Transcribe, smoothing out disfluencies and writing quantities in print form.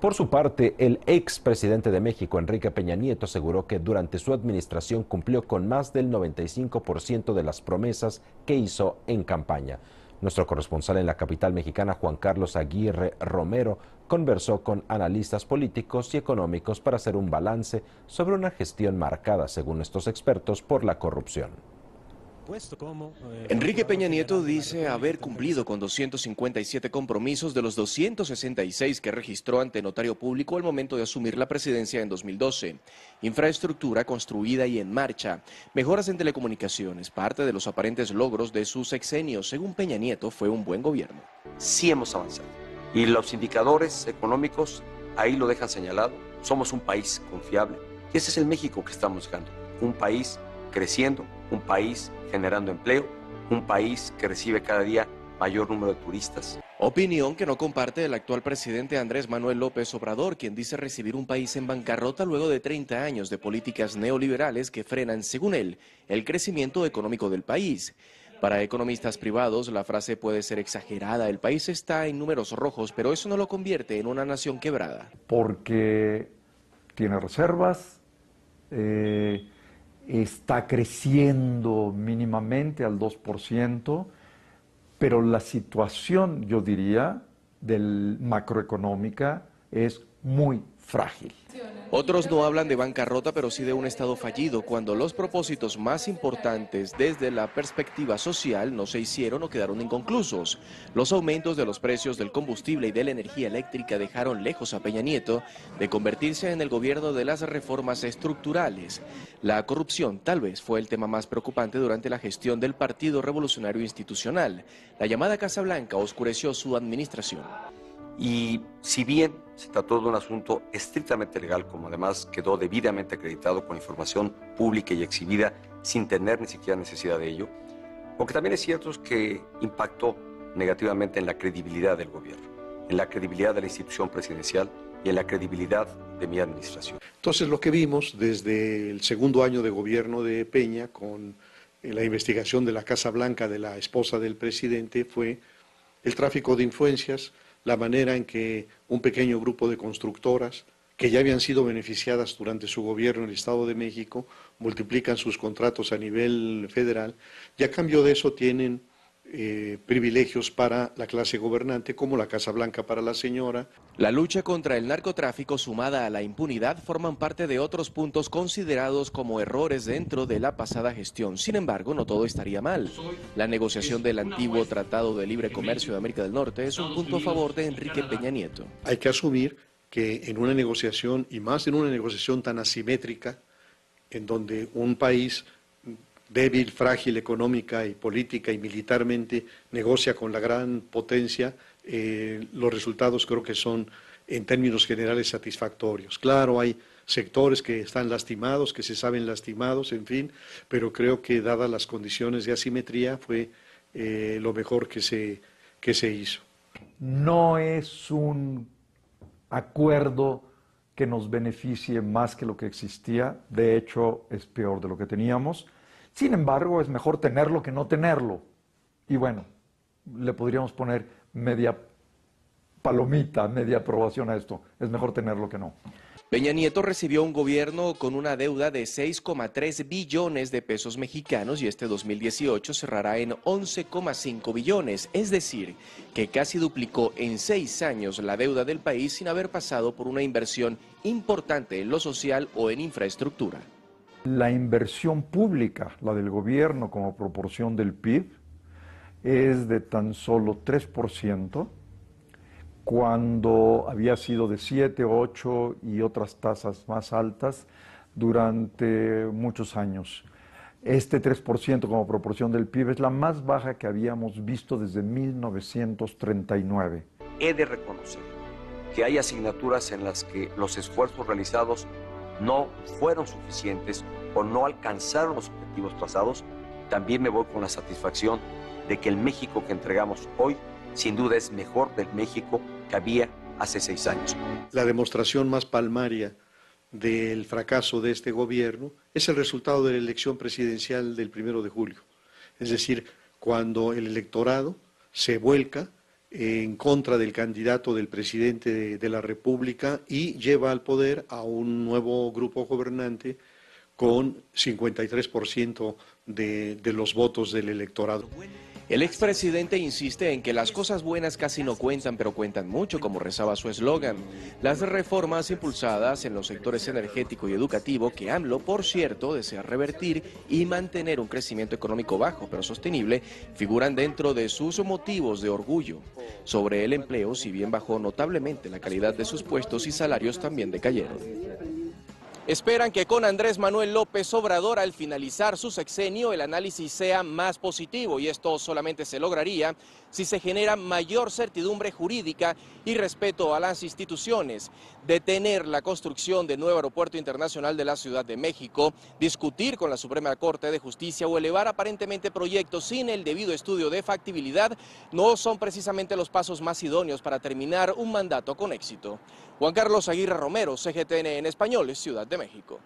Por su parte, el expresidente de México, Enrique Peña Nieto, aseguró que durante su administración cumplió con más del 95% de las promesas que hizo en campaña. Nuestro corresponsal en la capital mexicana, Juan Carlos Aguirre Romero, conversó con analistas políticos y económicos para hacer un balance sobre una gestión marcada, según estos expertos, por la corrupción. Enrique Peña Nieto dice haber cumplido con 257 compromisos de los 266 que registró ante notario público al momento de asumir la presidencia en 2012. Infraestructura construida y en marcha, mejoras en telecomunicaciones, parte de los aparentes logros de su sexenio. Según Peña Nieto, fue un buen gobierno. Sí hemos avanzado y los indicadores económicos ahí lo dejan señalado. Somos un país confiable y ese es el México que estamos buscando, un país creciendo, un país generando empleo, un país que recibe cada día mayor número de turistas. Opinión que no comparte el actual presidente Andrés Manuel López Obrador, quien dice recibir un país en bancarrota luego de 30 años de políticas neoliberales que frenan, según él, el crecimiento económico del país. Para economistas privados, la frase puede ser exagerada. El país está en números rojos, pero eso no lo convierte en una nación quebrada. Porque tiene reservas, está creciendo mínimamente al 2%, pero la situación, yo diría, macroeconómica es muy frágil. Otros no hablan de bancarrota, pero sí de un Estado fallido, cuando los propósitos más importantes desde la perspectiva social no se hicieron o quedaron inconclusos. Los aumentos de los precios del combustible y de la energía eléctrica dejaron lejos a Peña Nieto de convertirse en el gobierno de las reformas estructurales. La corrupción tal vez fue el tema más preocupante durante la gestión del Partido Revolucionario Institucional. La llamada Casa Blanca oscureció su administración. Y si bien se trató de un asunto estrictamente legal, como además quedó debidamente acreditado con información pública y exhibida sin tener ni siquiera necesidad de ello, lo que también es cierto es que impactó negativamente en la credibilidad del gobierno, en la credibilidad de la institución presidencial y en la credibilidad de mi administración. Entonces lo que vimos desde el segundo año de gobierno de Peña con la investigación de la Casa Blanca de la esposa del presidente fue el tráfico de influencias, la manera en que un pequeño grupo de constructoras que ya habían sido beneficiadas durante su gobierno en el Estado de México multiplican sus contratos a nivel federal y a cambio de eso tienen privilegios para la clase gobernante, como la Casa Blanca para la señora. La lucha contra el narcotráfico sumada a la impunidad forman parte de otros puntos considerados como errores dentro de la pasada gestión. Sin embargo, no todo estaría mal. La negociación del antiguo Tratado de Libre Comercio de América del Norte es un punto a favor de Enrique Peña Nieto. Hay que asumir que en una negociación, y más en una negociación tan asimétrica, en donde un país débil, frágil económica y política y militarmente, negocia con la gran potencia, los resultados creo que son en términos generales satisfactorios. Claro, hay sectores que están lastimados, que se saben lastimados, en fin, pero creo que dadas las condiciones de asimetría fue lo mejor que se hizo. No es un acuerdo que nos beneficie más que lo que existía, de hecho es peor de lo que teníamos. Sin embargo, es mejor tenerlo que no tenerlo. Y bueno, le podríamos poner media palomita, media aprobación a esto. Es mejor tenerlo que no. Peña Nieto recibió un gobierno con una deuda de 6,3 billones de pesos mexicanos y este 2018 cerrará en 11,5 billones, es decir, que casi duplicó en 6 años la deuda del país sin haber pasado por una inversión importante en lo social o en infraestructura. La inversión pública, la del gobierno como proporción del PIB, es de tan solo 3%, cuando había sido de 7, 8 y otras tasas más altas durante muchos años. Este 3% como proporción del PIB es la más baja que habíamos visto desde 1939. He de reconocer que hay asignaturas en las que los esfuerzos realizados no fueron suficientes o no alcanzaron los objetivos trazados. También me voy con la satisfacción de que el México que entregamos hoy sin duda es mejor del México que había hace 6 años. La demostración más palmaria del fracaso de este gobierno es el resultado de la elección presidencial del 1 de julio. Es decir, cuando el electorado se vuelca en contra del candidato del presidente de la República y lleva al poder a un nuevo grupo gobernante con 53% de los votos del electorado. El expresidente insiste en que las cosas buenas casi no cuentan, pero cuentan mucho, como rezaba su eslogan. Las reformas impulsadas en los sectores energético y educativo, que AMLO, por cierto, desea revertir y mantener un crecimiento económico bajo pero sostenible, figuran dentro de sus motivos de orgullo. Sobre el empleo, si bien bajó notablemente, la calidad de sus puestos y salarios también decayeron. Esperan que con Andrés Manuel López Obrador, al finalizar su sexenio, el análisis sea más positivo, y esto solamente se lograría si se genera mayor certidumbre jurídica y respeto a las instituciones, detener la construcción del nuevo aeropuerto internacional de la Ciudad de México, discutir con la Suprema Corte de Justicia o elevar aparentemente proyectos sin el debido estudio de factibilidad no son precisamente los pasos más idóneos para terminar un mandato con éxito. Juan Carlos Aguirre Romero, CGTN en español, Ciudad de México.